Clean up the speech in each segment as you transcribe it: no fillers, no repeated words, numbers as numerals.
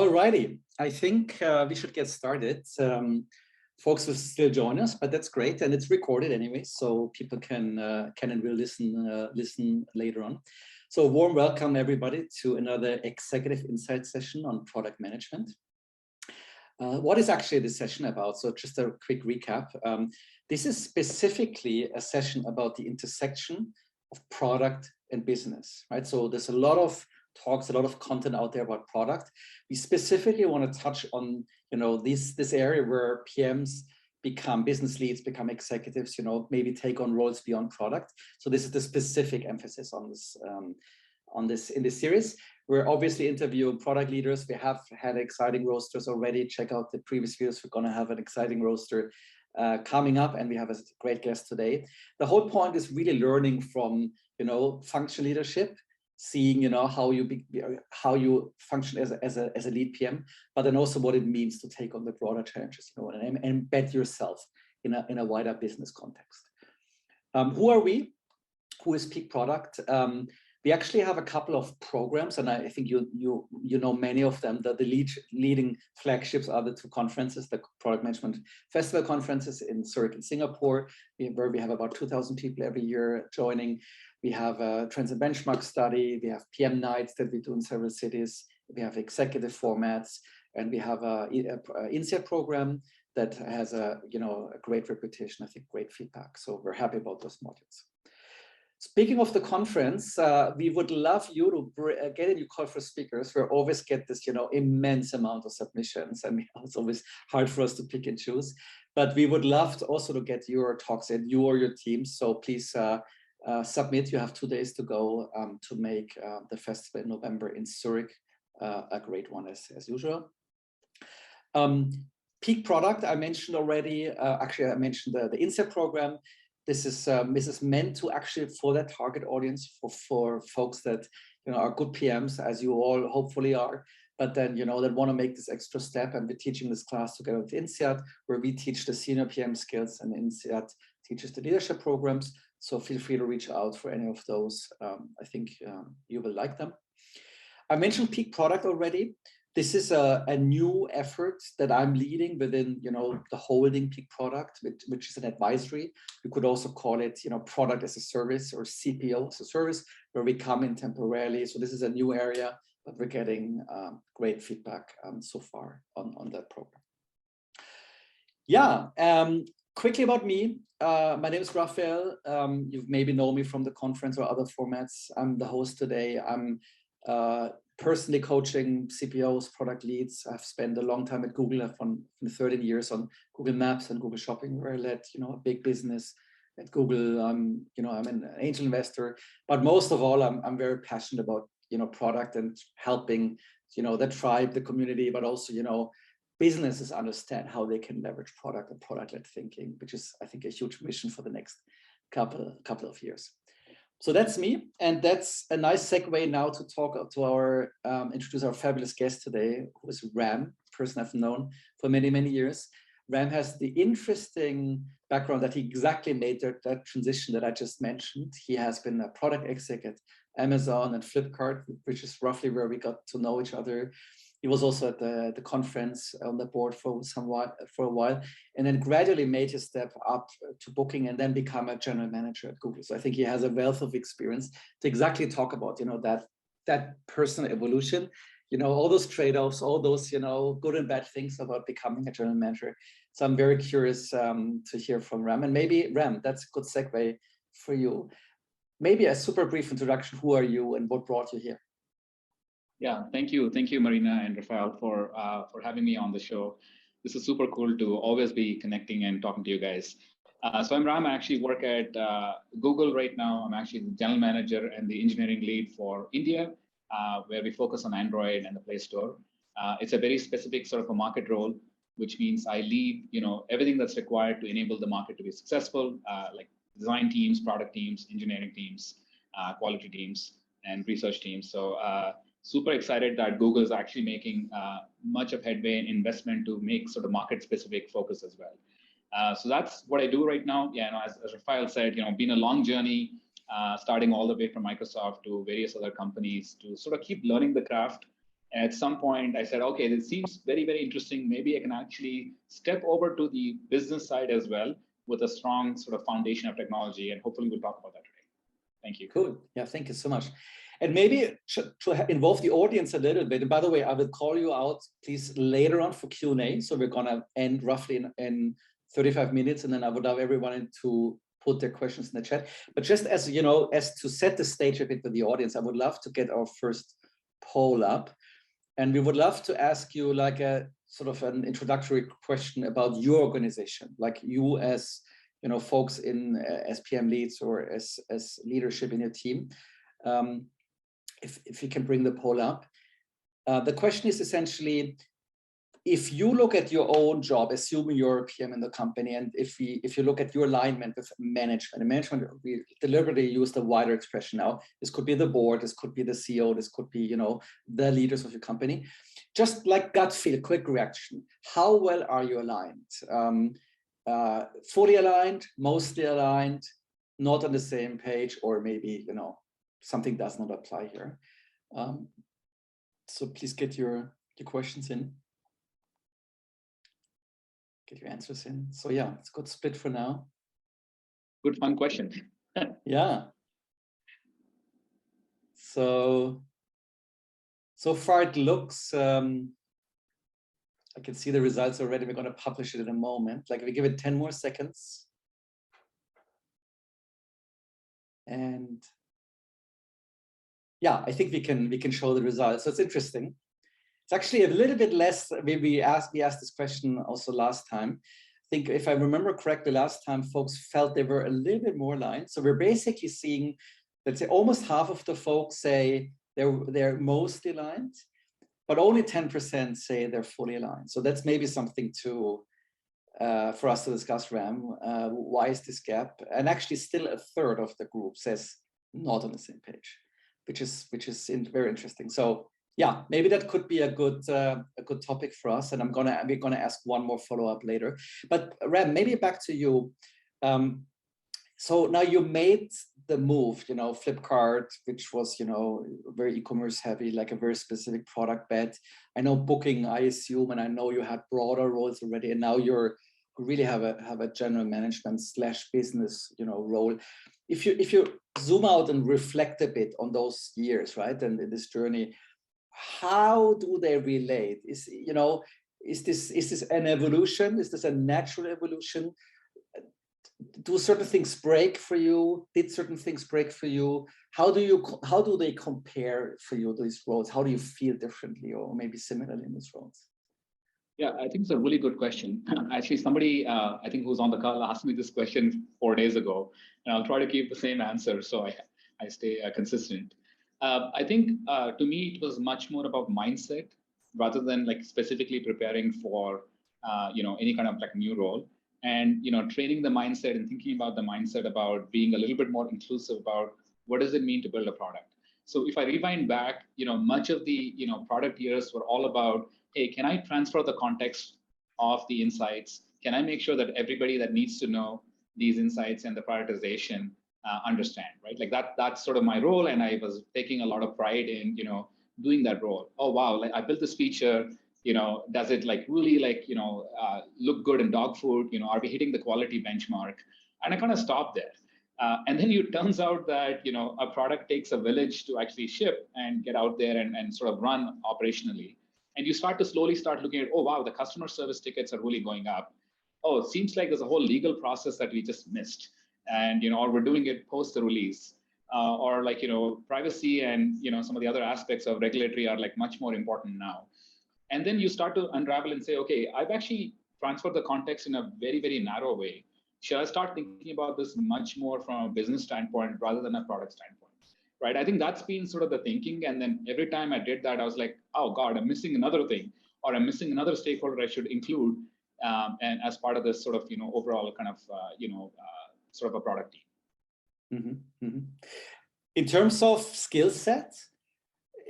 Alrighty, I think we should get started. Folks will still join us, but that's great, and it's recorded anyway, so people can and will listen later on. So warm welcome everybody to another Executive Insight session on product management. What is actually this session about? So just a quick recap. This is specifically a session about the intersection of product and business, right? So there's a lot of talks, a lot of content out there about product. We specifically want to touch on, this area where PMs become business leads, become executives, maybe take on roles beyond product. So this is the specific emphasis on this in this series. We're obviously interviewing product leaders. We have had exciting roasters already. Check out the previous videos. We're going to have an exciting roaster coming up, and we have a great guest today. The whole point is really learning from, function leadership, seeing how you function as a lead PM, but then also what it means to take on the broader challenges, and embed yourself in a wider business context. Who are we? Who is Peak Product? We actually have a couple of programs, and I think you know many of them. The leading flagships are the two conferences, the Product Management Festival conferences in Zurich and Singapore, where we have about 2,000 people every year joining. We have a Trends and Benchmark study. We have PM nights that we do in several cities. We have executive formats, and we have a INSEAD program that has a great reputation. I think great feedback. So we're happy about those modules. Speaking of the conference, we would love you to get a new call for speakers. We always get this, immense amount of submissions, and it's always hard for us to pick and choose. But we would love to also to get your talks in, you or your team. So please submit. You have 2 days to go to make the festival in November in Zurich a great one as usual. Peak Product, I mentioned already. Actually, I mentioned the INSEAD program. This is meant to actually for that target audience, for folks that are good PMs, as you all hopefully are, but then that want to make this extra step. And we're teaching this class together with INSEAD, where we teach the senior PM skills, and INSEAD teaches the leadership programs. So feel free to reach out for any of those. I think you will like them. I mentioned Peak Product already. This is a new effort that I'm leading within, the holding Peak Product, which is an advisory. You could also call it, product as a service or CPO as a service, where we come in temporarily. So this is a new area, but we're getting great feedback so far on that program. Yeah, quickly about me. My name is Raphael. You maybe know me from the conference or other formats. I'm the host today. I'm personally coaching CPOs, product leads. I've spent a long time at Google. I've done 13 years on Google Maps and Google Shopping, where I led, a big business at Google. I'm an angel investor, but most of all, I'm very passionate about, product and helping, the tribe, the community, but also, businesses understand how they can leverage product and product-led thinking, which is, I think, a huge mission for the next couple of years. So that's me, and that's a nice segue now to talk to introduce our fabulous guest today, who is Ram, a person I've known for many, many years. Ram has the interesting background that he exactly made that transition that I just mentioned. He has been a product exec at Amazon and Flipkart, which is roughly where we got to know each other. He was also at the conference on the board for a while, and then gradually made his step up to Booking and then become a general manager at Google. So I think he has a wealth of experience to exactly talk about, that personal evolution, all those trade-offs, all those, good and bad things about becoming a general manager. So I'm very curious to hear from Ram. And maybe, Ram, that's a good segue for you. Maybe a super brief introduction. Who are you and what brought you here? Yeah, thank you, Marina and Rafael for having me on the show. This is super cool to always be connecting and talking to you guys. So I'm Ram. I actually work at Google right now. I'm actually the general manager and the engineering lead for India, where we focus on Android and the Play Store. It's a very specific sort of a market role, which means I lead, everything that's required to enable the market to be successful, like design teams, product teams, engineering teams, quality teams, and research teams. So super excited that Google is actually making much of headway in investment to make sort of market-specific focus as well. So that's what I do right now. Yeah, as Rafael said, been a long journey, starting all the way from Microsoft to various other companies to sort of keep learning the craft And at some point I said, okay, this seems very, very interesting. Maybe I can actually step over to the business side as well with a strong sort of foundation of technology. And hopefully we'll talk about that today. Thank you. Cool. Yeah, thank you so much. And maybe to involve the audience a little bit, and by the way, I will call you out, please, later on for Q&A. So we're going to end roughly in 35 minutes, and then I would love everyone to put their questions in the chat. But just as, you know, as to set the stage a bit for the audience, I would love to get our first poll up. And we would love to ask you like a sort of an introductory question about your organization, like you as, you know, folks in as PM leads or as leadership in your team. If you can bring the poll up. The question is essentially, if you look at your own job, assuming you're a PM in the company, and if you look at your alignment with management, and management, we deliberately use the wider expression now. This could be the board, this could be the CEO, this could be, you know, the leaders of your company. Just like gut feel, quick reaction. How well are you aligned? Fully aligned, mostly aligned, not on the same page, or maybe, you know, something does not apply here. So please get your questions in. Get your answers in. So yeah, it's a good split for now. Good, fun question. Yeah. So far it looks, I can see the results already. We're going to publish it in a moment. Like we give it 10 more seconds. And yeah, I think we can show the results. So it's interesting. It's actually a little bit less. We asked this question also last time. I think if I remember correctly, last time folks felt they were a little bit more aligned. So we're basically seeing, let's say, almost half of the folks say they're mostly aligned, but only 10% say they're fully aligned. So that's maybe something to for us to discuss, Ram. Why is this gap? And actually, still a third of the group says not on the same page, which is very interesting. So yeah, maybe that could be a good topic for us. And we're gonna ask one more follow-up later. But Ram, maybe back to you. So now you made the move, you know, Flipkart, which was, you know, very e-commerce heavy, like a very specific product bet. I know Booking, I assume, and I know you had broader roles already, and now you really have a general management / business, you know, role. If you zoom out and reflect a bit on those years, right, and this journey, how do they relate? Is this an evolution? Is this a natural evolution? Do certain things break for you? Did certain things break for you? How do they compare for you, these roles? How do you feel differently or maybe similarly in these roles? Yeah, I think it's a really good question. Actually, somebody I think who's on the call asked me this question 4 days ago, and I'll try to keep the same answer so I stay consistent. I think to me it was much more about mindset rather than like specifically preparing for any kind of like new role. And training the mindset and thinking about the mindset about being a little bit more inclusive about what does it mean to build a product. So if I rewind back, much of the product years were all about, hey, can I transfer the context of the insights? Can I make sure that everybody that needs to know these insights and the prioritization understand, right? Like that's sort of my role, and I was taking a lot of pride in doing that role. Oh wow, like I built this feature. Does it like really like, look good in dog food? Are we hitting the quality benchmark? And I kind of stopped there. And then it turns out that, a product takes a village to actually ship and get out there and sort of run operationally. And you slowly start looking at, oh, wow, the customer service tickets are really going up. Oh, it seems like there's a whole legal process that we just missed. And, or we're doing it post the release. Or like, privacy and, some of the other aspects of regulatory are like much more important now. And then you start to unravel and say, okay, I've actually transferred the context in a very, very narrow way. Should I start thinking about this much more from a business standpoint rather than a product standpoint, right? I think that's been sort of the thinking. And then every time I did that, I was like, oh God, I'm missing another thing, or I'm missing another stakeholder I should include, and as part of this sort of, overall kind of, sort of a product team. Mm-hmm. Mm-hmm. In terms of skill set,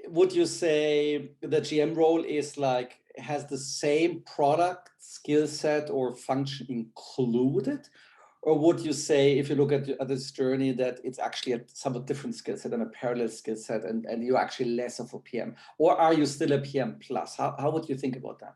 would you say the GM role is like, has the same product skill set or function included? Or would you say, if you look at this journey, that it's actually a somewhat different skill set and a parallel skill set, and you're actually less of a PM? Or are you still a PM plus? How would you think about that?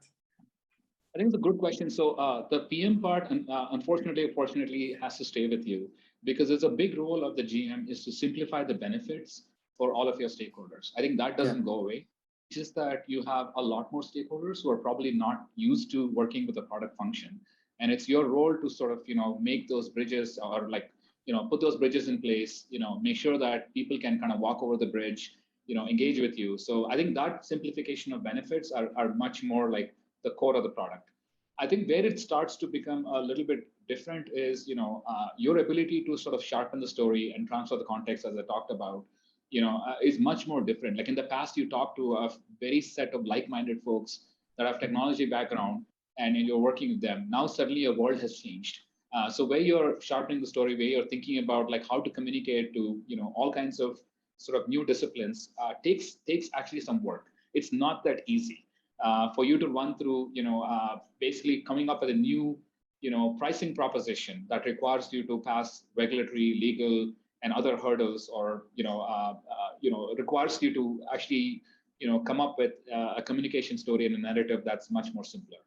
I think it's a good question. So the PM part, unfortunately, fortunately, has to stay with you, because it's a big role of the GM is to simplify the benefits for all of your stakeholders. I think that doesn't go away. It's just that you have a lot more stakeholders who are probably not used to working with a product function. And it's your role to sort of, make those bridges, or like, put those bridges in place, make sure that people can kind of walk over the bridge, engage with you. So I think that simplification of benefits are much more like the core of the product. I think where it starts to become a little bit different is, your ability to sort of sharpen the story and transfer the context, as I talked about, is much more different. Like in the past, you talk to a very set of like-minded folks that have technology background, and you're working with them. Now suddenly your world has changed. So where you're sharpening the story, where you're thinking about like how to communicate to all kinds of sort of new disciplines, takes actually some work. It's not that easy for you to run through, basically coming up with a new pricing proposition that requires you to pass regulatory, legal, and other hurdles, or requires you to actually come up with a communication story and a narrative that's much more simpler.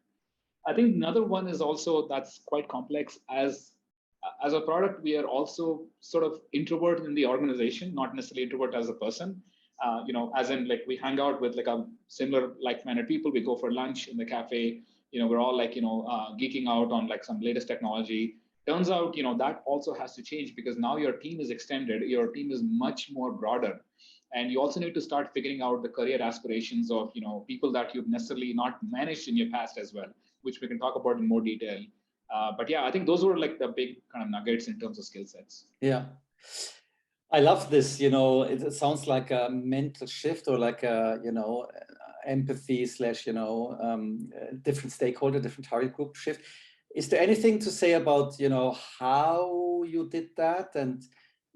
I think another one is also that's quite complex. As a product, we are also sort of introvert in the organization, not necessarily introvert as a person. As in like we hang out with like a similar like-minded people. We go for lunch in the cafe. We're all like geeking out on like some latest technology. Turns out that also has to change, because now your team is extended. Your team is much more broader. And you also need to start figuring out the career aspirations of people that you've necessarily not managed in your past as well, which we can talk about in more detail. But yeah, I think those were like the big kind of nuggets in terms of skill sets. Yeah. I love this, it sounds like a mental shift, or like a, empathy slash, different stakeholder, different target group shift. Is there anything to say about, how you did that? And,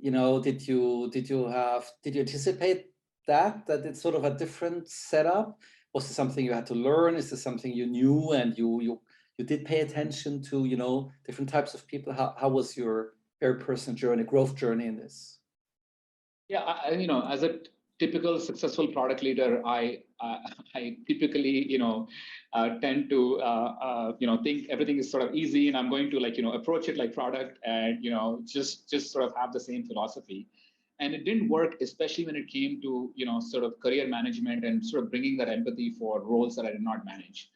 did you anticipate that it's sort of a different setup? Was it something you had to learn? Is this something you knew and you did pay attention to, different types of people? How was your very personal journey, growth journey in this? Yeah, as a typical successful product leader, I typically, tend to, think everything is sort of easy, and I'm going to approach it like product, and just sort of have the same philosophy. And it didn't work, especially when it came to sort of career management and sort of bringing that empathy for roles that I did not manage.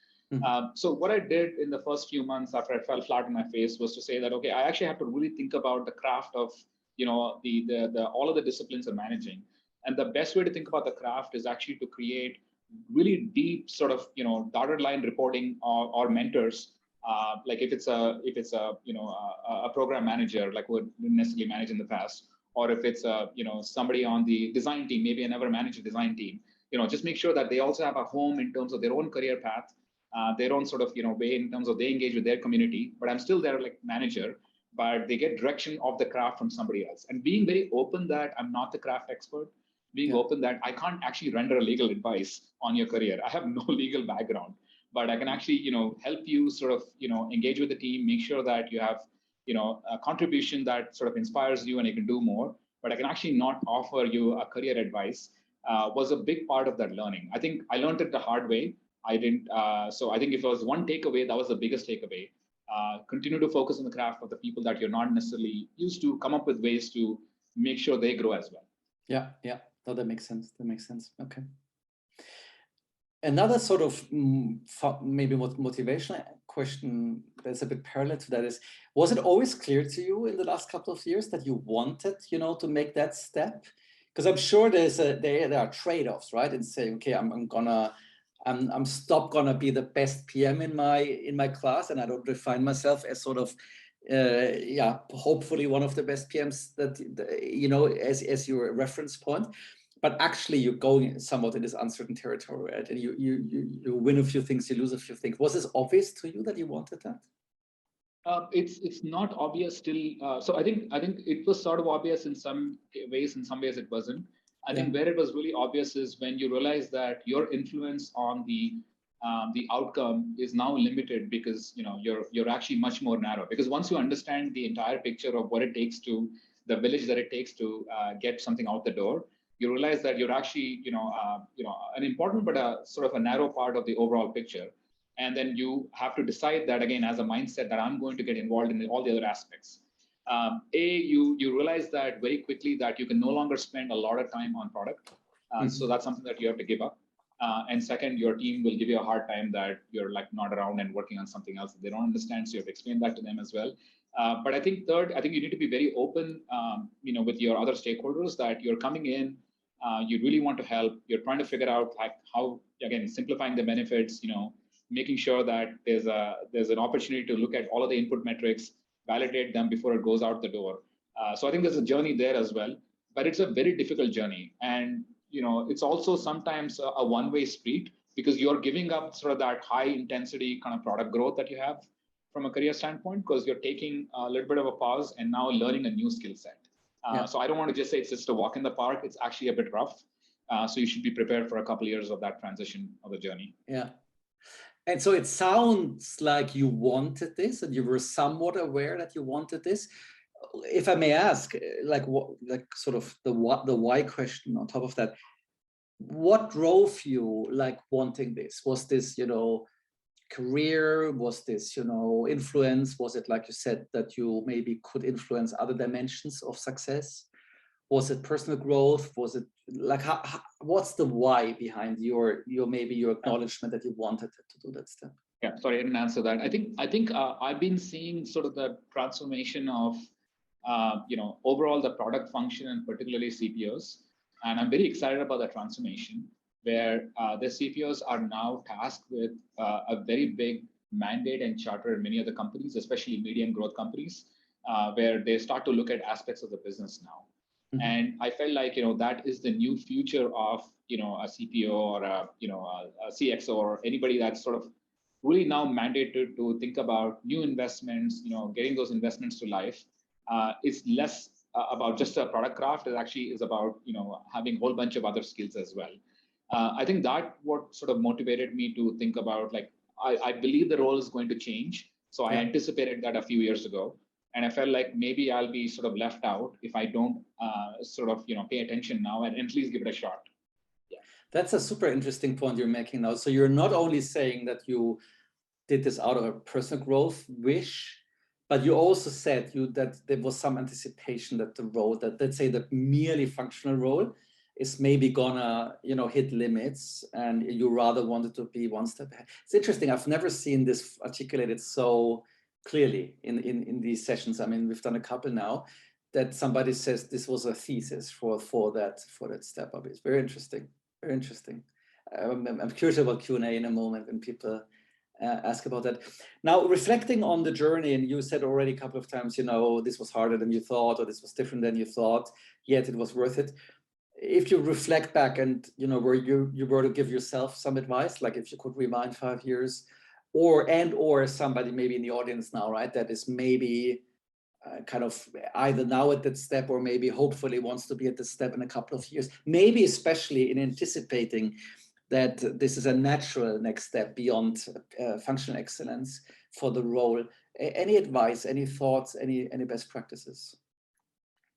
So what I did in the first few months after I fell flat on my face was to say that, okay, I actually have to really think about the craft of the all of the disciplines of managing. And the best way to think about the craft is actually to create really deep sort of dotted line reporting or mentors. Like if it's a program manager, like we didn't necessarily manage in the past, or if it's somebody on the design team, maybe I never managed a design team. Just make sure that they also have a home in terms of their own career path, their own sort of way in terms of they engage with their community. But I'm still their like manager, but they get direction of the craft from somebody else. And being very open that I'm not the craft expert, being open that I can't actually render a legal advice on your career. I have no legal background, but I can actually, help you sort of, engage with the team, make sure that you have, a contribution that sort of inspires you and you can do more. But I can actually not offer you a career advice, was a big part of that learning. I think I learned it the hard way. I didn't. So I think if there was one takeaway, that was the biggest takeaway. Continue to focus on the craft of the people that you're not necessarily used to, come up with ways to make sure they grow as well. Yeah. No, that makes sense. Okay. Another sort of maybe motivational question that's a bit parallel to that is, was it always clear to you in the last couple of years that you wanted, to make that step? Because I'm sure there are trade-offs, right? And saying, okay, I'm stop gonna be the best PM in my class, and I don't define myself as sort of hopefully one of the best PMs that as your reference point. But actually you're going somewhat in this uncertain territory, right? And you win a few things, you lose a few things. Was this obvious to you that you wanted that? It's not obvious still. So I think it was sort of obvious in some ways. In some ways it wasn't. I think where it was really obvious is when you realize that your influence on the the outcome is now limited because you're actually much more narrow. Because once you understand the entire picture of what it takes to the village that it takes to get something out the door, you realize that you're actually an important but a sort of a narrow part of the overall picture. And then you have to decide that again as a mindset that I'm going to get involved in all the other aspects. You realize that very quickly that you can no longer spend a lot of time on product. So that's something that you have to give up. And second, your team will give you a hard time that you're like not around and working on something else that they don't understand. So you have to explain that to them as well. But I think third, I think you need to be very open, with your other stakeholders that you're coming in, you really want to help. You're trying to figure out like how, again, simplifying the benefits, making sure that there's an opportunity to look at all of the input metrics, validate them before it goes out the door. So I think there's a journey there as well, but it's a very difficult journey. And it's also sometimes a one-way street because you're giving up sort of that high intensity kind of product growth that you have from a career standpoint, because you're taking a little bit of a pause and now learning a new skill set. So I don't want to just say it's just a walk in the park. It's actually a bit rough. So you should be prepared for a couple of years of that transition of the journey. Yeah. And so it sounds like you wanted this and you were somewhat aware that you wanted this. If I may ask, like sort of the why question on top of that, what drove you like wanting this? Was this, career? Was this, influence? Was it, like you said, that you maybe could influence other dimensions of success? Was it personal growth? Was it like, what's the why behind your acknowledgement that you wanted to do that step? Yeah, sorry, I didn't answer that. I think I've been seeing sort of the transformation of, overall the product function and particularly CPOs. And I'm very excited about the transformation where the CPOs are now tasked with a very big mandate and charter in many other companies, especially medium growth companies, where they start to look at aspects of the business now. Mm-hmm. And I felt like, that is the new future of, a CPO or a CXO or anybody that's sort of really now mandated to think about new investments, getting those investments to life. It's less about just a product craft. It actually is about, having a whole bunch of other skills as well. I think that what sort of motivated me to think about, like, I believe the role is going to change. So I anticipated that a few years ago. And I felt like maybe I'll be sort of left out if I don't pay attention now and at least give it a shot. Yeah, that's a super interesting point you're making now. So you're not only saying that you did this out of a personal growth wish, but you also said that there was some anticipation that the role, that let's say the merely functional role is maybe gonna, hit limits, and you rather wanted to be one step ahead. It's interesting. I've never seen this articulated so clearly in these sessions. I mean, we've done a couple now that somebody says this was a thesis for that step up. It's very interesting. Very interesting. I'm curious about Q&A in a moment when people ask about that. Now, reflecting on the journey, and you said already a couple of times, this was harder than you thought, or this was different than you thought, yet it was worth it. If you reflect back and, where you were to give yourself some advice, like if you could rewind 5 years, or somebody maybe in the audience now, right, that is maybe kind of either now at that step or maybe hopefully wants to be at the step in a couple of years, maybe especially in anticipating that this is a natural next step beyond functional excellence for the role. Any advice, any thoughts, any best practices?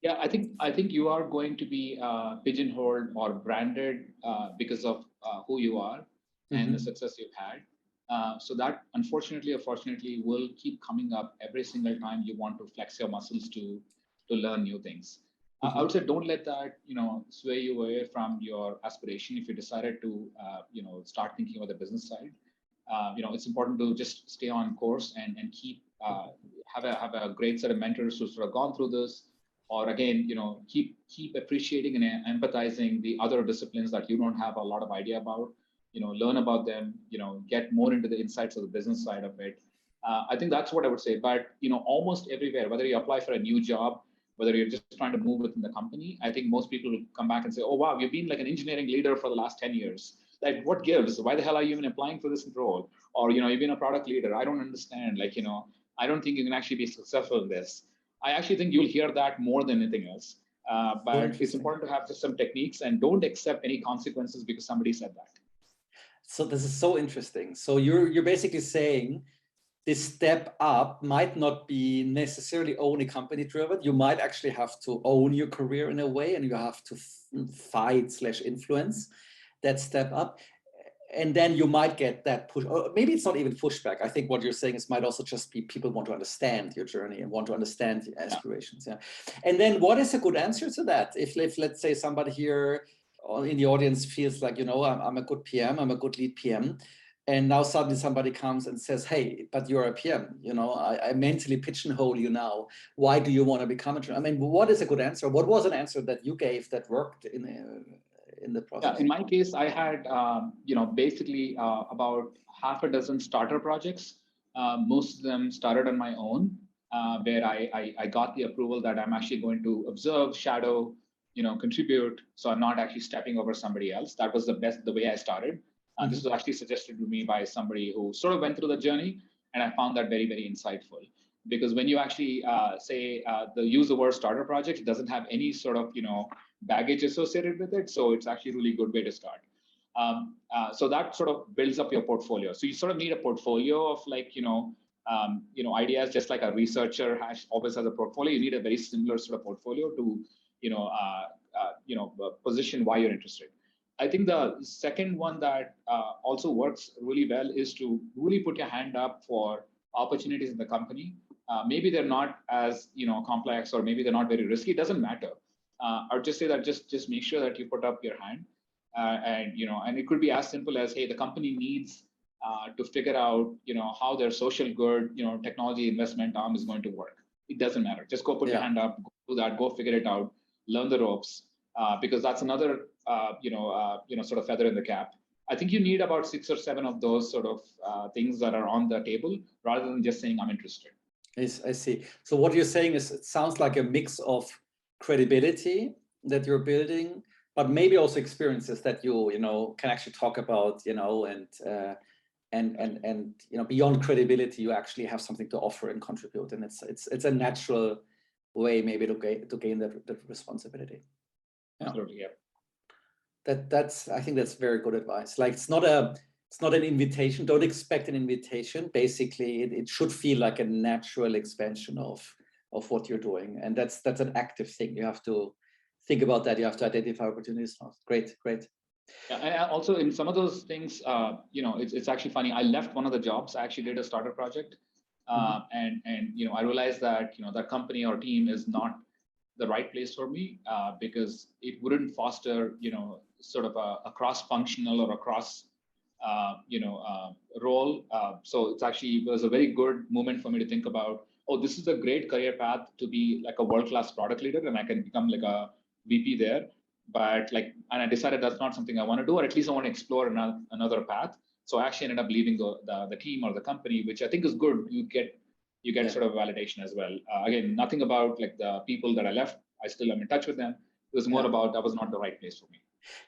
Yeah, I think you are going to be pigeonholed or branded because of who you are and the success you've had. So that, unfortunately or fortunately, will keep coming up every single time you want to flex your muscles to learn new things. I would say don't let that sway you away from your aspiration. If you decided to start thinking about the business side, it's important to just stay on course and keep have a great set of mentors who sort of gone through this. Or again, keep appreciating and empathizing the other disciplines that you don't have a lot of idea about. Learn about them. Get more into the insights of the business side of it. I think that's what I would say. But almost everywhere, whether you apply for a new job, whether you're just trying to move within the company, I think most people will come back and say, "Oh wow, you've been like an engineering leader for the last 10 years. Like, what gives? Why the hell are you even applying for this role? Or you've been a product leader. I don't understand. Like, I don't think you can actually be successful in this." I actually think you'll hear that more than anything else. But it's important to have just some techniques and don't accept any consequences because somebody said that. So this is so interesting. So you're basically saying this step up might not be necessarily only company driven. You might actually have to own your career in a way, and you have to fight/influence that step up. And then you might get that push, or maybe it's not even pushback. I think what you're saying is might also just be people want to understand your journey and want to understand your aspirations. Yeah. And then what is a good answer to that? If let's say somebody here in the audience feels like, you know, I'm a good PM, I'm a good lead PM. And now suddenly somebody comes and says, hey, but you're a PM, you know, I mentally pigeonhole you now. Why do you want to become a trainer? I mean, what is a good answer? What was an answer that you gave that worked in the process? Yeah, in my case, I had, basically about half a dozen starter projects. Most of them started on my own, where I got the approval that I'm actually going to observe, shadow, contribute. So I'm not actually stepping over somebody else. That was the way I started. This was actually suggested to me by somebody who sort of went through the journey, and I found that very, very insightful. Because when you actually use the word starter project, it doesn't have any sort of baggage associated with it. So it's actually a really good way to start. So that sort of builds up your portfolio. So you sort of need a portfolio of ideas, just like a researcher always has a portfolio. You need a very similar sort of portfolio to position why you're interested. I think the second one that also works really well is to really put your hand up for opportunities in the company. Maybe they're not as complex, or maybe they're not very risky. It doesn't matter. I would just say that just make sure that you put up your hand, and it could be as simple as, hey, the company needs to figure out how their social good technology investment arm is going to work. It doesn't matter. Just go put your hand up, go do that, go figure it out, learn the ropes, because that's another sort of feather in the cap. I think you need about 6 or 7 of those sort of things that are on the table, rather than just saying I'm interested. I see. So what you're saying is, it sounds like a mix of credibility that you're building, but maybe also experiences that you can actually talk about, and beyond credibility, you actually have something to offer and contribute, and it's a natural way maybe to gain that responsibility. Yeah. Absolutely, yeah. I think that's very good advice. Like, it's not an invitation. Don't expect an invitation. Basically, it should feel like a natural expansion of what you're doing, and that's an active thing. You have to think about that. You have to identify opportunities. Great. Yeah, and also in some of those things, it's actually funny. I left one of the jobs. I actually did a starter project, and I realized that that company or team is not the right place for me, because it wouldn't foster sort of a cross-functional or a cross role. So it was a very good moment for me to think about, oh, this is a great career path to be like a world-class product leader, and I can become like a VP there. But and I decided that's not something I want to do, or at least I want to explore another path. So I actually ended up leaving the team or the company, which I think is good. You get sort of validation as well. Again, nothing about like the people that I left. I still am in touch with them. It was more about that was not the right place for me.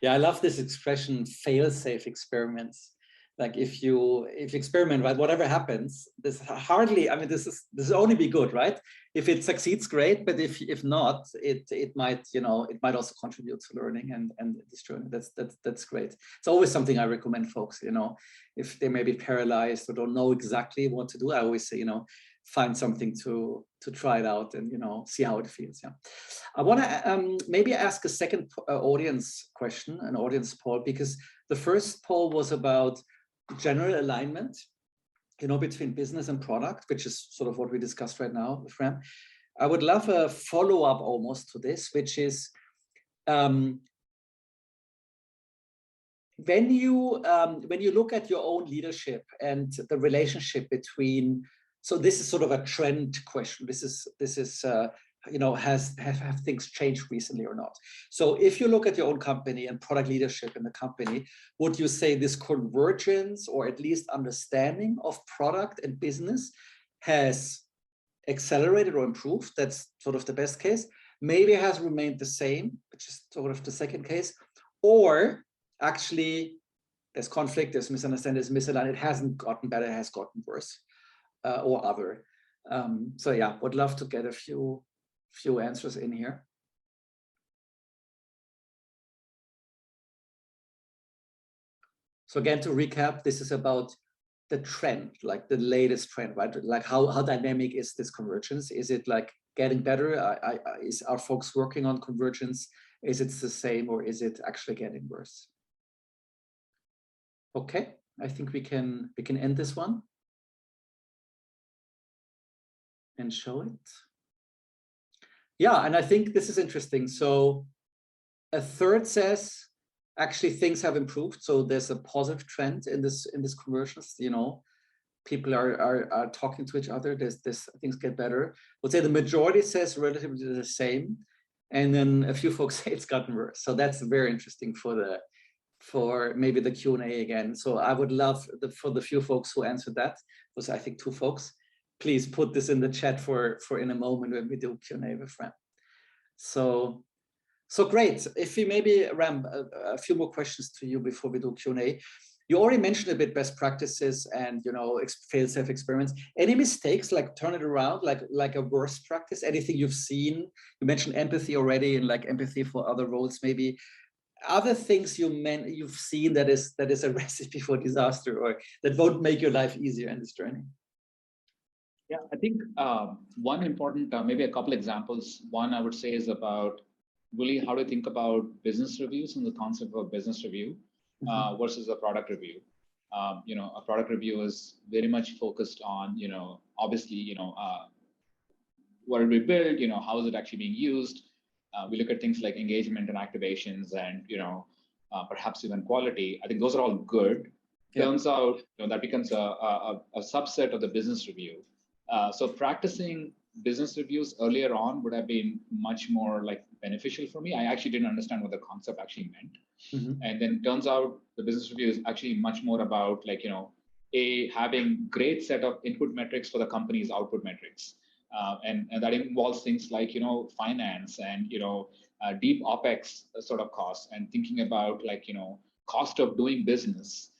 Yeah, I love this expression, fail-safe experiments. Like, if you experiment, right, whatever happens, this is only be good, right? If it succeeds, great, but if not, it might also contribute to learning and this journey. That's great. It's always something I recommend folks, if they may be paralyzed or don't know exactly what to do, I always say, find something to try it out and see how it feels. Yeah, I want to maybe ask a second audience question, an audience poll, because the first poll was about general alignment, between business and product, which is sort of what we discussed right now with Ram. I would love a follow-up almost to this, which is when you look at your own leadership and the relationship between, so this is sort of a trend question. This is have things changed recently or not? So if you look at your own company and product leadership in the company, would you say this convergence, or at least understanding of product and business, has accelerated or improved? That's sort of the best case. Maybe it has remained the same, which is sort of the second case. Or actually, there's conflict, there's misunderstanding, there's misalignment. It hasn't gotten better, it has gotten worse, or other. So yeah, would love to get a few answers in here. So again, to recap, this is about the trend, like the latest trend, right? Like how dynamic is this convergence? Is it like getting better? Are folks working on convergence? Is it the same, or is it actually getting worse? Okay, I think we can end this one and show it. Yeah, and I think this is interesting. So a third says actually things have improved. So there's a positive trend in this conversions. You know, people are talking to each other. There's things get better. I would say the majority says relatively the same, and then a few folks say it's gotten worse. So that's very interesting for maybe the Q&A again. So I would love for the few folks who answered that, was I think 2 folks, please put this in the chat for in a moment when we do Q&A with Ram. So great. If we maybe, Ram, a few more questions to you before we do Q&A. You already mentioned a bit best practices and, you know, fail safe experiments. Any mistakes, like turn it around, like a worst practice? Anything you've seen? You mentioned empathy already, and like empathy for other roles, maybe. Other things you've seen that is a recipe for disaster, or that won't make your life easier in this journey? Yeah, I think one important, maybe a couple examples. One I would say is about really how to think about business reviews and the concept of business review versus a product review. You know, a product review is very much focused on, you know, obviously, you know, what did we build? You know, how is it actually being used? We look at things like engagement and activations, and you know, perhaps even quality. I think those are all good. Yeah. Turns out, you know, that becomes a subset of the business review. So practicing business reviews earlier on would have been much more like beneficial for me. I actually didn't understand what the concept actually meant. And then turns out the business review is actually much more about like, you know, having great set of input metrics for the company's output metrics. And that involves things like, you know, finance and, you know, deep OpEx sort of costs, and thinking about like, you know, cost of doing business,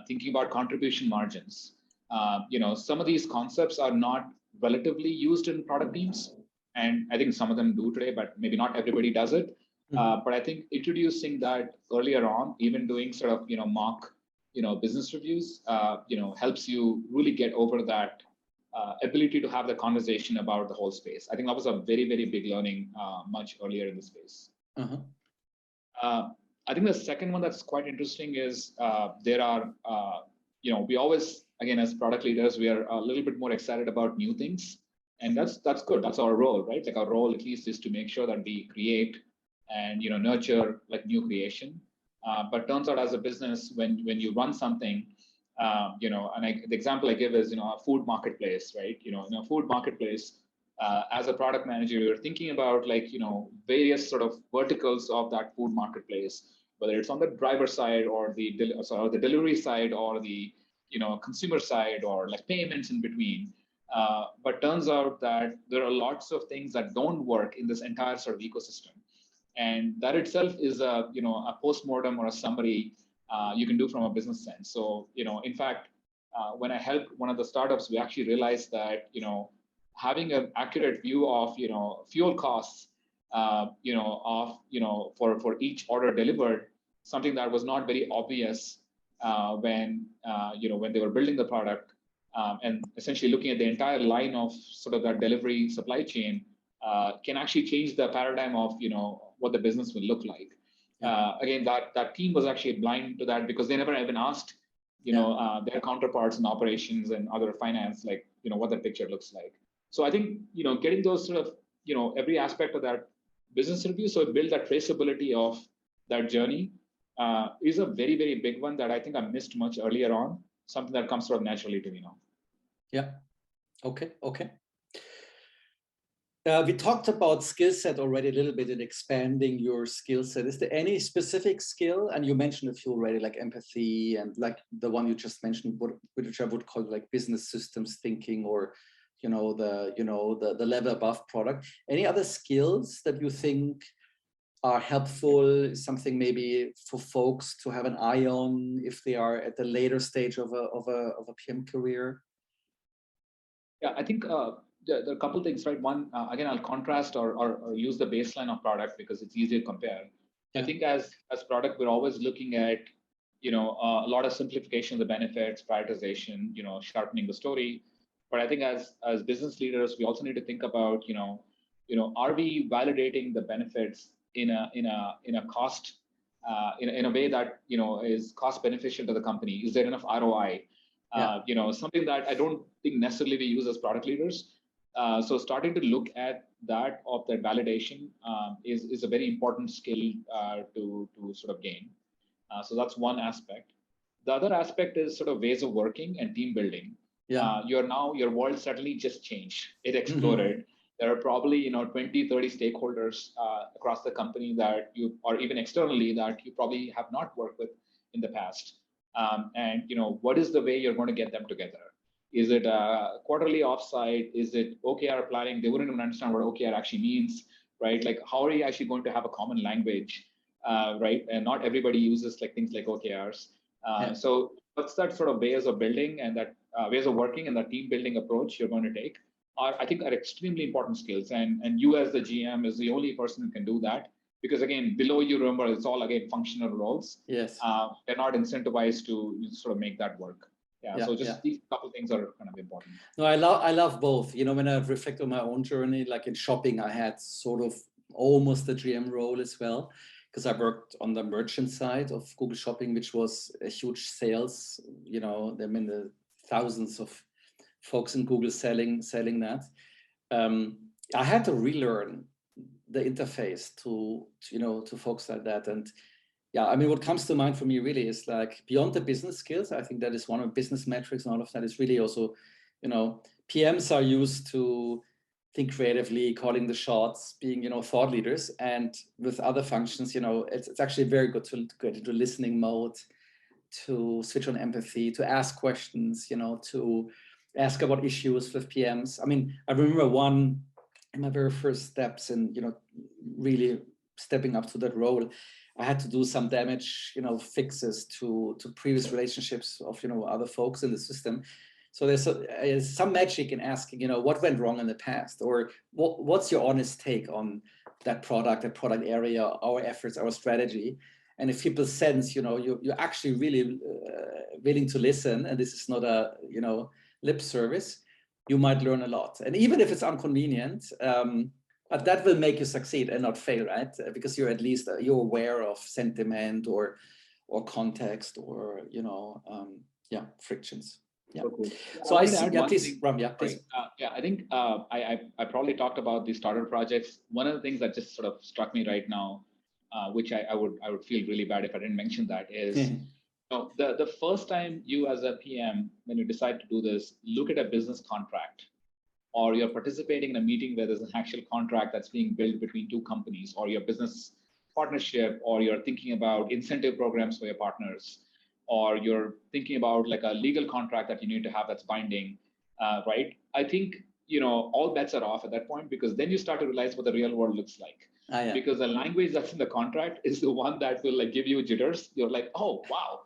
thinking about contribution margins. You know, some of these concepts are not relatively used in product teams, and I think some of them do today, but maybe not everybody does it. But I think introducing that earlier on, even doing sort of, you know, mock, you know, business reviews, you know, helps you really get over that ability to have the conversation about the whole space. I think that was a very, very big learning much earlier in the space. I think the second one that's quite interesting is there are, you know, we always, again, as product leaders, we are a little bit more excited about new things. And that's good. That's our role, right? Like our role at least is to make sure that we create and, you know, nurture like new creation. But turns out as a business, when you run something, you know, and the example I give is, you know, a food marketplace, right? You know, in a food marketplace, as a product manager, you're thinking about like, you know, various sort of verticals of that food marketplace, whether it's on the driver side or the delivery side or the, you know, consumer side or like payments in between. But turns out that there are lots of things that don't work in this entire sort of ecosystem. And that itself is a, you know, a postmortem or a summary you can do from a business sense. So, you know, in fact, when I helped one of the startups, we actually realized that, you know, having an accurate view of, you know, fuel costs, you know, of, you know, for each order delivered, something that was not very obvious when, you know, when they were building the product, and essentially looking at the entire line of sort of that delivery supply chain can actually change the paradigm of, you know, what the business will look like. Again, that team was actually blind to that because they never even asked, you know, their counterparts in operations and other finance, like, you know, what that picture looks like. So I think, you know, getting those sort of, you know, every aspect of that business review, so build that traceability of that journey is a very, very big one that I think I missed much earlier on, something that comes sort of naturally to me now. Yeah. Okay. We talked about skill set already a little bit in expanding your skill set. Is there any specific skill? And you mentioned a few already, like empathy and like the one you just mentioned, which I would call like business systems thinking, or the level above product. Any other skills that you think are helpful? Something maybe for folks to have an eye on if they are at the later stage of a PM career? Yeah, I think. There are a couple of things, right? One, again, I'll contrast or use the baseline of product because it's easier to compare. I think as product, we're always looking at, a lot of simplification of the benefits, prioritization, sharpening the story. But I think as business leaders, we also need to think about, are we validating the benefits in a cost, in a way that is cost beneficial to the company? Is there enough ROI? Something that I don't think necessarily we use as product leaders. So starting to look at that validation is a very important skill to sort of gain. So that's one aspect. The other aspect is sort of ways of working and team building. Your world suddenly just changed. It exploded. There are probably 20, 30 stakeholders across the company that you, or even externally, that you probably have not worked with in the past. And what is the way you're going to get them together? Is it a quarterly offsite? Is it OKR planning? They wouldn't even understand what OKR actually means, right? Like, how are you actually going to have a common language, right? And not everybody uses things like OKRs. So what's that sort of ways of building and that ways of working and that team building approach you're going to take I think are extremely important skills. And you as the GM is the only person who can do that. Because again, below you, remember, it's all again functional roles. Yes. They're not incentivized to sort of make that work. So these couple things are kind of important. No, I love both. When I reflect on my own journey, like in shopping, I had sort of almost the GM role as well, because I worked on the merchant side of Google Shopping, which was a huge sales. Them in the thousands of folks in Google selling that. I had to relearn the interface to folks like that. And yeah, I mean, what comes to mind for me really is like beyond the business skills. I think that is one of business metrics, and all of that is really also, PMs are used to think creatively, calling the shots, being, thought leaders. And with other functions, it's actually very good to get into listening mode, to switch on empathy, to ask questions, to ask about issues with PMs. I mean, I remember one in my very first steps in, really stepping up to that role. I had to do some damage, fixes to previous relationships of, other folks in the system. So there's some magic in asking, what went wrong in the past, or what's your honest take on that product area, our efforts, our strategy. And if people sense, you're actually really willing to listen, and this is not a, lip service, you might learn a lot. And even if it's inconvenient, but that will make you succeed and not fail, right? Because you're at least you're aware of sentiment or context or frictions. Yeah. Cool. So I see. Yeah, please, Ram. Yeah, please. I think I probably talked about the starter projects. One of the things that just sort of struck me right now, which I would feel really bad if I didn't mention that, is the first time you as a PM, when you decide to do this, look at a business contract, or you're participating in a meeting where there's an actual contract that's being built between two companies, or your business partnership, or you're thinking about incentive programs for your partners, or you're thinking about like a legal contract that you need to have that's binding, right? I think, all bets are off at that point, because then you start to realize what the real world looks like. Because the language that's in the contract is the one that will give you jitters. You're like, oh, wow,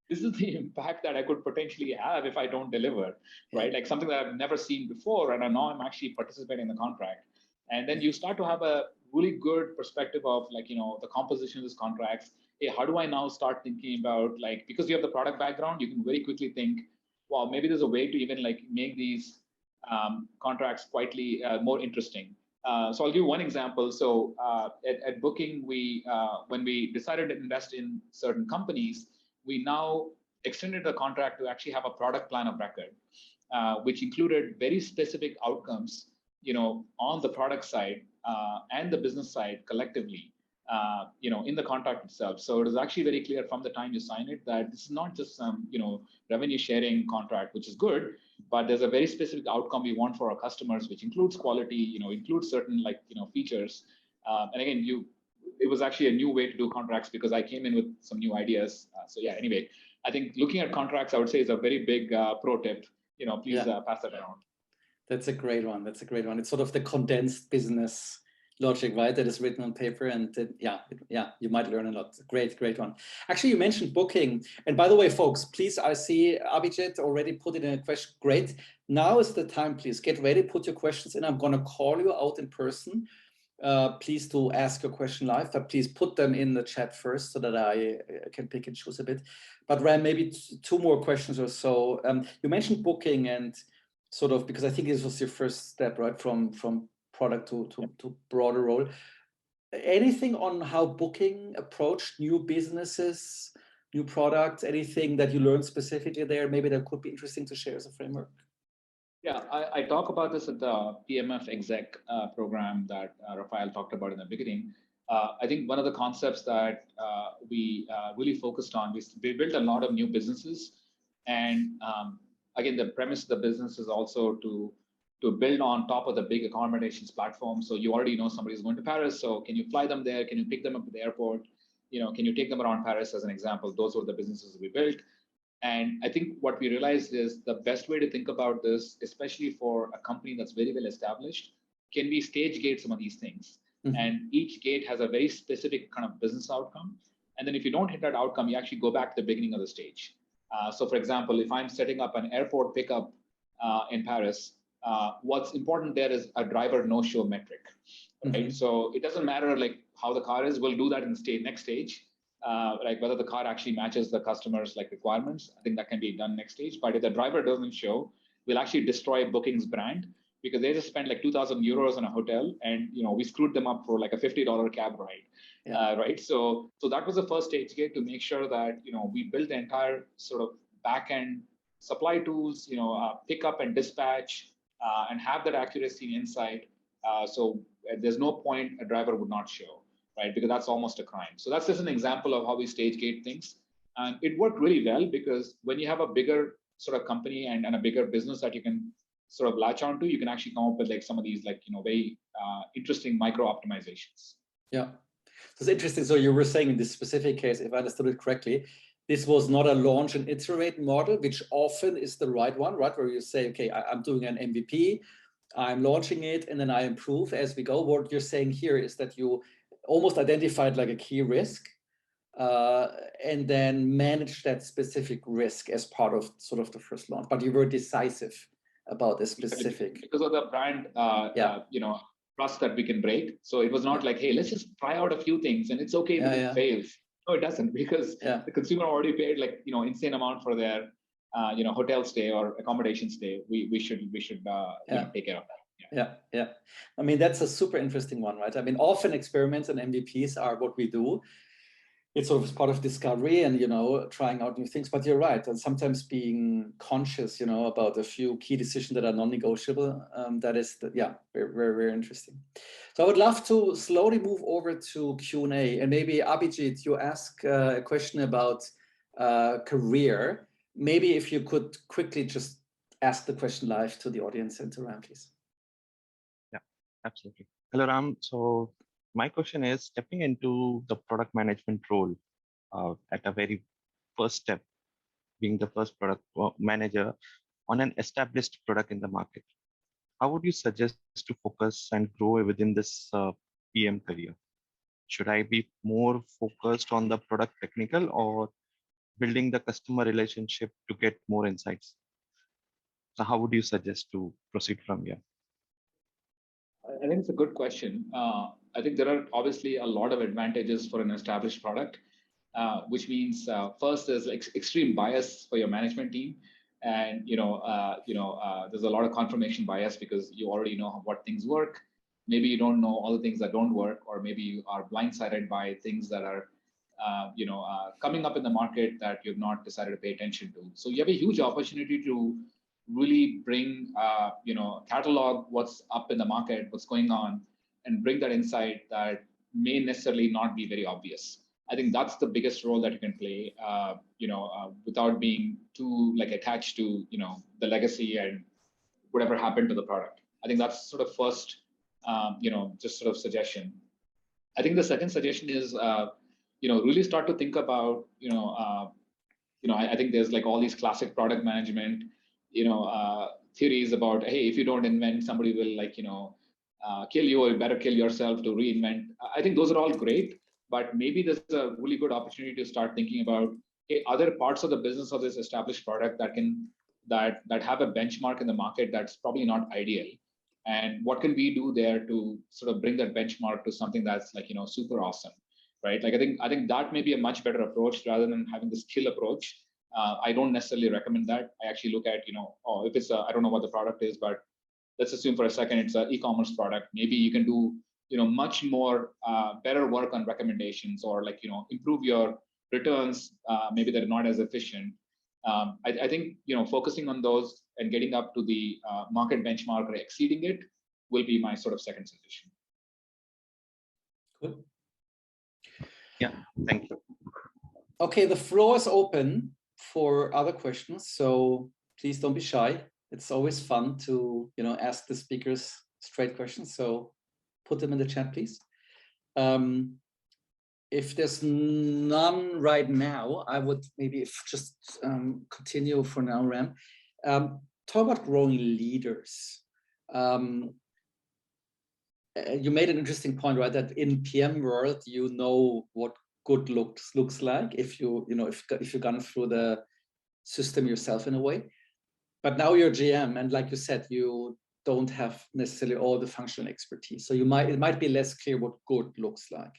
this is the impact that I could potentially have if I don't deliver, right? Like something that I've never seen before, and now I'm actually participating in the contract. And then you start to have a really good perspective of the composition of these contracts. Hey, how do I now start thinking about because you have the product background, you can very quickly think, wow, maybe there's a way to even make these contracts quietly more interesting. So I'll give you one example. So at Booking, when we decided to invest in certain companies, we now extended the contract to actually have a product plan of record, which included very specific outcomes, on the product side and the business side collectively, in the contract itself. So it is actually very clear from the time you sign it that this is not just some, revenue sharing contract, which is good, but there's a very specific outcome we want for our customers, which includes quality, includes certain features. And again, it was actually a new way to do contracts because I came in with some new ideas. So yeah, anyway, I think looking at contracts, I would say is a very big pro tip. Please pass that around. That's a great one. It's sort of the condensed business logic, right? That is written on paper, and you might learn a lot. Great one. Actually, you mentioned Booking, and by the way, folks, please, I see Abhijit already put it in a question. Great. Now is the time. Please get ready. Put your questions in. I'm going to call you out in person. please do ask your question live, but please put them in the chat first so that I can pick and choose a bit. But Ram, maybe two more questions or so. You mentioned booking and sort of, because I think this was your first step, right, from product to broader role. Anything on how booking approached new businesses, new products, anything that you learned specifically there, maybe that could be interesting to share as a framework? Yeah, I talk about this at the PMF exec program that Rafael talked about in the beginning. I think one of the concepts that we really focused on, we built a lot of new businesses. And again, the premise of the business is also to build on top of the big accommodations platform. So you already know somebody's going to Paris. So can you fly them there? Can you pick them up at the airport? Can you take them around Paris as an example? Those were the businesses we built. And I think what we realized is the best way to think about this, especially for a company that's very well established, can we stage gate some of these things? Mm-hmm. And each gate has a very specific kind of business outcome. And then if you don't hit that outcome, you actually go back to the beginning of the stage. So for example, if I'm setting up an airport pickup in Paris, what's important there is a driver no-show metric, right? Mm-hmm. So it doesn't matter like how the car is, we'll do that in the next stage. Like whether the car actually matches the customer's like requirements. I think that can be done next stage. But if the driver doesn't show, we'll actually destroy Booking's brand because they just spent like 2,000 euros on a hotel, and we screwed them up for like a $50 cab ride, right? So that was the first stage gate to make sure that we built the entire sort of back end supply tools, pick up and dispatch, and have that accuracy and insight. So there's no point a driver would not show. Right, because that's almost a crime. So that's just an example of how we stage gate things. And it worked really well because when you have a bigger sort of company and a bigger business that you can sort of latch onto, you can actually come up with like some of these like, very interesting micro optimizations. Yeah, so it's interesting. So you were saying in this specific case, if I understood it correctly, this was not a launch and iterate model, which often is the right one, right? Where you say, okay, I'm doing an MVP, I'm launching it, and then I improve as we go. What you're saying here is that you almost identified like a key risk and then manage that specific risk as part of sort of the first launch. But you were decisive about the specific. Because of the brand, trust that we can break. So it was not like, hey, let's just try out a few things and it's okay if it fails. No, it doesn't, because the consumer already paid like, insane amount for their, hotel stay or accommodation stay. We should take care of that. Yeah. I mean, that's a super interesting one, right? I mean, often experiments and MVPs are what we do. It's sort of part of discovery and, trying out new things. But you're right. And sometimes being conscious, about a few key decisions that are non-negotiable, that is, very, very, very interesting. So I would love to slowly move over to Q&A. And maybe, Abhijit, you ask a question about career. Maybe if you could quickly just ask the question live to the audience and to Ram, please. Absolutely. Hello, Ram. So my question is, stepping into the product management role at a very first step, being the first product manager on an established product in the market, how would you suggest to focus and grow within this PM career? Should I be more focused on the product technical or building the customer relationship to get more insights? So how would you suggest to proceed from here? I think it's a good question. I think there are obviously a lot of advantages for an established product, which means first there's extreme bias for your management team, and there's a lot of confirmation bias because you already know what things work. Maybe you don't know all the things that don't work, or maybe you are blindsided by things that are coming up in the market that you've not decided to pay attention to. So you have a huge opportunity to really bring, catalog what's up in the market, what's going on, and bring that insight that may necessarily not be very obvious. I think that's the biggest role that you can play, without being too attached to, the legacy and whatever happened to the product. I think that's sort of first, just sort of suggestion. I think the second suggestion is, really start to think about, I think there's like all these classic product management, theories about, hey, if you don't invent, somebody will kill you, or you better kill yourself to reinvent. I think those are all great, but maybe there's a really good opportunity to start thinking about, hey, other parts of the business of this established product that have a benchmark in the market that's probably not ideal, and what can we do there to sort of bring that benchmark to something that's like, super awesome, right? Like I think that may be a much better approach rather than having the skill approach. I don't necessarily recommend that. I actually look at, if it's I don't know what the product is, but let's assume for a second it's an e-commerce product. Maybe you can do, much more better work on recommendations, or like, improve your returns. Maybe they're not as efficient. I think, focusing on those and getting up to the market benchmark or exceeding it will be my sort of second suggestion. Good. Yeah, thank you. Okay, the floor is open for other questions, so please don't be shy. It's always fun to, ask the speakers straight questions. So put them in the chat, please. If there's none right now, I would maybe just continue for now, Ram. Talk about growing leaders. You made an interesting point, right? That in PM world, what good looks like if if you've gone through the system yourself in a way. But now you're GM, and like you said, you don't have necessarily all the functional expertise. So it might be less clear what good looks like.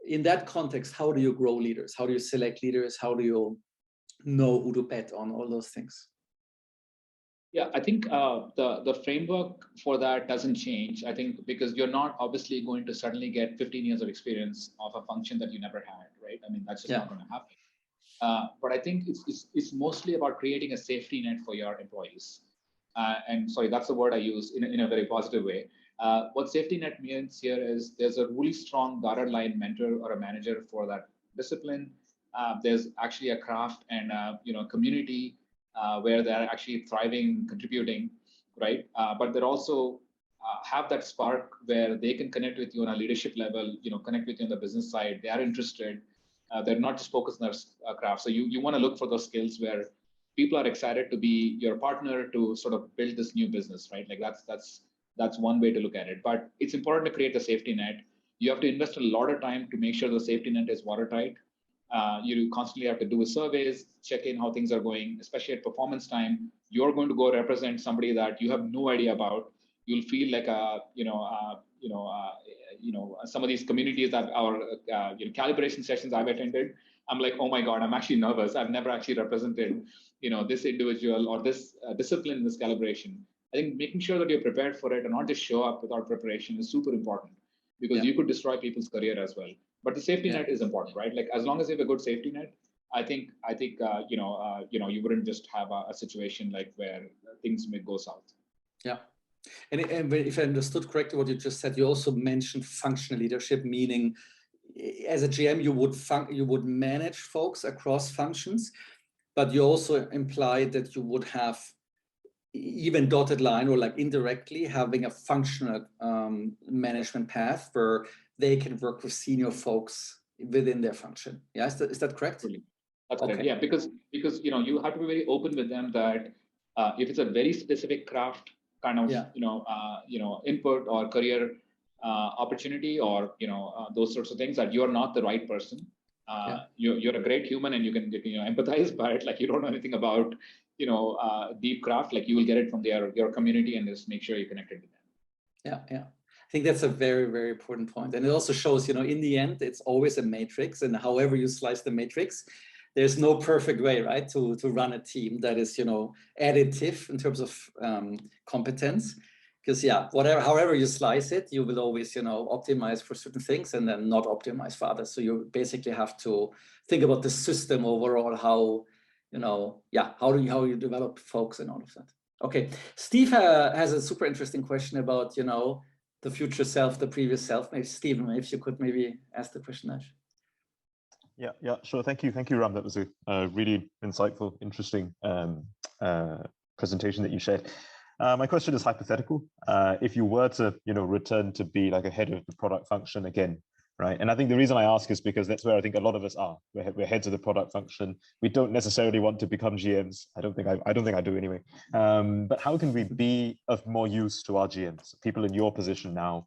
In that context, how do you grow leaders? How do you select leaders? How do you know who to bet on? All those things. Yeah, I think the framework for that doesn't change. I think because you're not obviously going to suddenly get 15 years of experience of a function that you never had, right? I mean, that's just not going to happen. But I think it's mostly about creating a safety net for your employees. And sorry, that's the word I use in a very positive way. What safety net means here is there's a really strong dotted line mentor or a manager for that discipline. There's actually a craft and community where they're actually thriving, contributing, right? But they're also have that spark where they can connect with you on a leadership level, connect with you on the business side. They are interested. They're not just focused on their craft. So you want to look for those skills where people are excited to be your partner to sort of build this new business, right? Like that's one way to look at it. But it's important to create a safety net. You have to invest a lot of time to make sure the safety net is watertight. You constantly have to do surveys, check in how things are going, especially at performance time. You're going to go represent somebody that you have no idea about. You'll feel like some of these communities that our calibration sessions I've attended. I'm like, oh my God, I'm actually nervous. I've never actually represented, this individual or this discipline in this calibration. I think making sure that you're prepared for it and not just show up without preparation is super important, because you could destroy people's career as well. But the safety net is important, right? Like as long as you have a good safety net, I think you wouldn't just have a situation like where things may go south. Yeah. And if I understood correctly what you just said, you also mentioned functional leadership, meaning as a GM, you would manage folks across functions, but you also implied that you would have even dotted line or like indirectly having a functional management path where they can work with senior folks within their function. Yeah, is that correct? That's correct. Yeah, because you have to be very open with them that if it's a very specific craft kind of input or career opportunity or those sorts of things, that you're not the right person. You're a great human and you can empathize, but like you don't know anything about deep craft. Like you will get it from your community and just make sure you're connected with them. Yeah. I think that's a very, very important point. And it also shows, in the end, it's always a matrix, and however you slice the matrix, there's no perfect way, right, to run a team that is, additive in terms of competence. Because however you slice it, you will always, optimize for certain things and then not optimize for others. So you basically have to think about the system overall, how you develop folks and all of that. Okay, Steve has a super interesting question about, the future self, the previous self. Maybe Stephen, if you could maybe ask the question, Ash. Yeah, sure. Thank you, Ram. That was a really insightful, interesting presentation that you shared. My question is hypothetical. If you were to, return to be like a head of the product function again, right? And I think the reason I ask is because that's where I think a lot of us are. We're heads of the product function. We don't necessarily want to become GMs. I don't think I do anyway. But how can we be of more use to our GMs, people in your position now,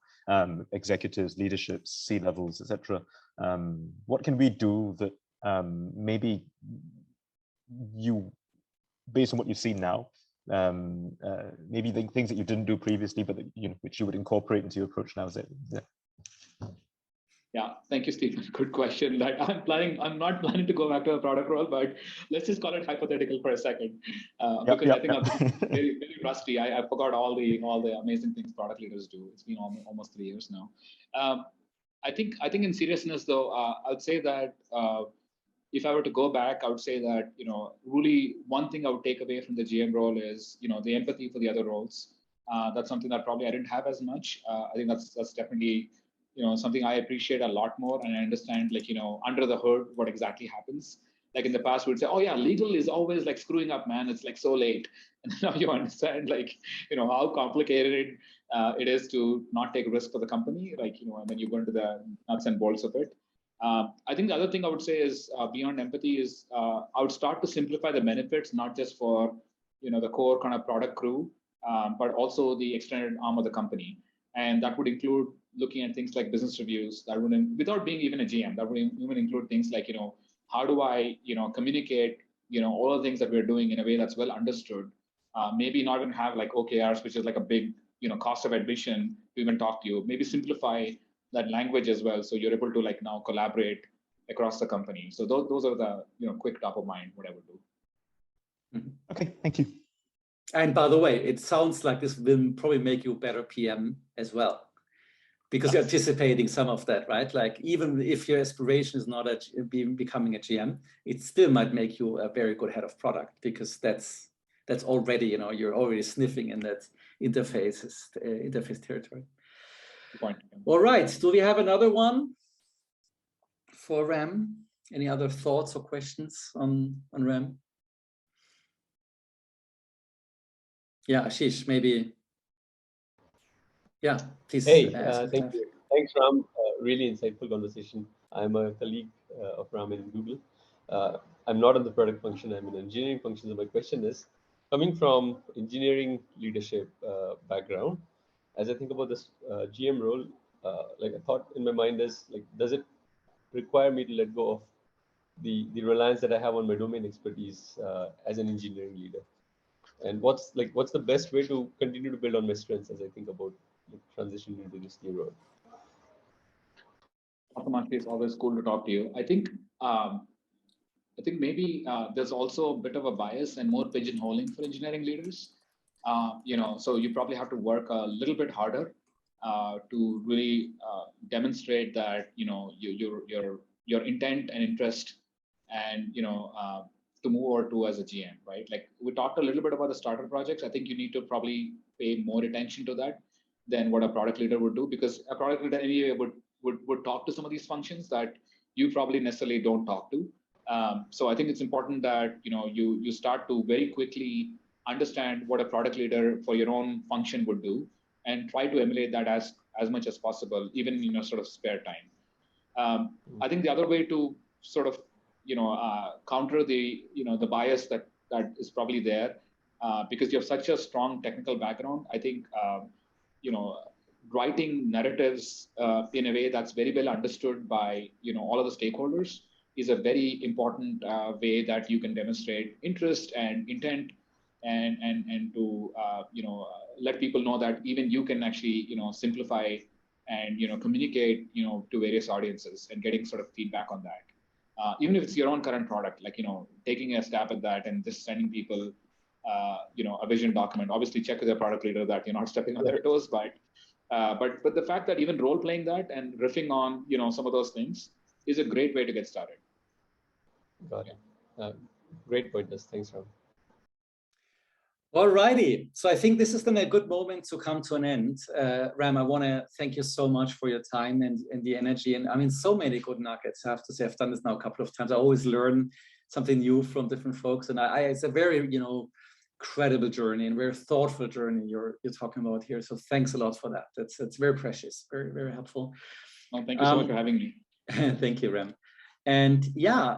executives, leadership, C-levels, etc.? What can we do that maybe you, based on what you've seen now, maybe the things that you didn't do previously, but that, which you would incorporate into your approach now? Yeah, thank you, Stephen. Good question. That I'm not planning to go back to a product role, but let's just call it hypothetical for a second, because I think I'm very, very rusty. I forgot all the amazing things product leaders do. It's been almost 3 years now. I think in seriousness, though, I would say that if I were to go back, I would say that really one thing I would take away from the GM role is the empathy for the other roles. That's something that probably I didn't have as much. I think that's definitely something I appreciate a lot more, and I understand under the hood what exactly happens. Like in the past, we'd say, oh yeah, legal is always like screwing up, man. It's like so late, and now you understand how complicated it is to not take risk for the company. And then you go into the nuts and bolts of it. I think the other thing I would say is beyond empathy is I would start to simplify the benefits, not just for the core kind of product crew, but also the extended arm of the company, and that would include looking at things like business reviews. That would, without being even a GM, that would even include things like how do I communicate all the things that we're doing in a way that's well understood. Maybe not even have like OKRs, which is like a big cost of admission to even talk to you. Maybe simplify that language as well, so you're able to now collaborate across the company. So those are the quick top of mind what I would do. Okay, thank you. And by the way, it sounds like this will probably make you a better PM as well, because you're anticipating some of that, right? Like even if your aspiration is not becoming a GM, it still might make you a very good head of product, because that's already you're already sniffing in that interface territory. Good point. All right, do we have another one for Ram? Any other thoughts or questions on Ram? Yeah, Ashish, maybe. Yeah, please. Hey, thank you. Thanks, Ram. Really insightful conversation. I'm a colleague of Ram in Google. I'm not in the product function. I'm in engineering function. So my question is, coming from engineering leadership background, as I think about this GM role, a thought in my mind is does it require me to let go of the reliance that I have on my domain expertise as an engineering leader? And what's the best way to continue to build on my strengths as I think about transitioning into this new role? Automatically, it's always cool to talk to you. I think maybe there's also a bit of a bias and more pigeonholing for engineering leaders. So you probably have to work a little bit harder to really demonstrate that your intent and interest, and to move over to as a GM, right? Like we talked a little bit about the starter projects. I think you need to probably pay more attention to that than what a product leader would do, because a product leader anyway would talk to some of these functions that you probably necessarily don't talk to. So I think it's important that you start to very quickly understand what a product leader for your own function would do, and try to emulate that as much as possible, even in your sort of spare time. I think the other way to sort of counter the the bias that is probably there, because you have such a strong technical background. I think writing narratives in a way that's very well understood by all of the stakeholders is a very important way that you can demonstrate interest and intent, and to let people know that even you can actually simplify and communicate to various audiences, and getting sort of feedback on that. Even if it's your own current product, taking a stab at that and just sending people, a vision document. Obviously, check with your product leader that you're not stepping on their toes, but the fact that even role playing that and riffing on some of those things is a great way to get started. Got it. Great pointers. Thanks, Ram. All righty. So I think this is then a good moment to come to an end. Ram, I want to thank you so much for your time and the energy. And I mean, so many good nuggets. I have to say, I've done this now a couple of times. I always learn something new from different folks. And it's a very, credible journey and very thoughtful journey you're talking about here. So thanks a lot for that. It's very precious, very, very helpful. Well, thank you so much for having me. Thank you, Ram. And yeah,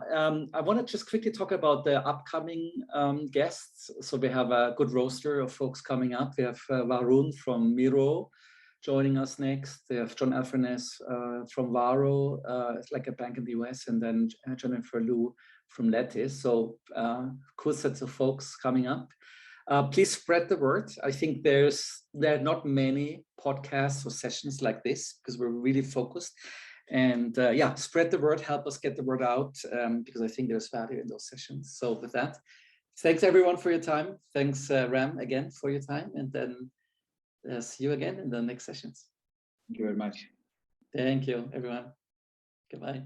I want to just quickly talk about the upcoming guests. So we have a good roster of folks coming up. We have Varun from Miro joining us next. We have John Alfernes from Varo, it's like a bank in the US, and then Jennifer Liu from Lattice. So cool sets of folks coming up. Please spread the word. I think there are not many podcasts or sessions like this because we're really focused. And yeah, spread the word, help us get the word out, because I think there's value in those sessions. So with that, thanks everyone for your time. Thanks Ram again for your time, and then see you again in the next sessions. Thank you very much. Thank you everyone. Goodbye.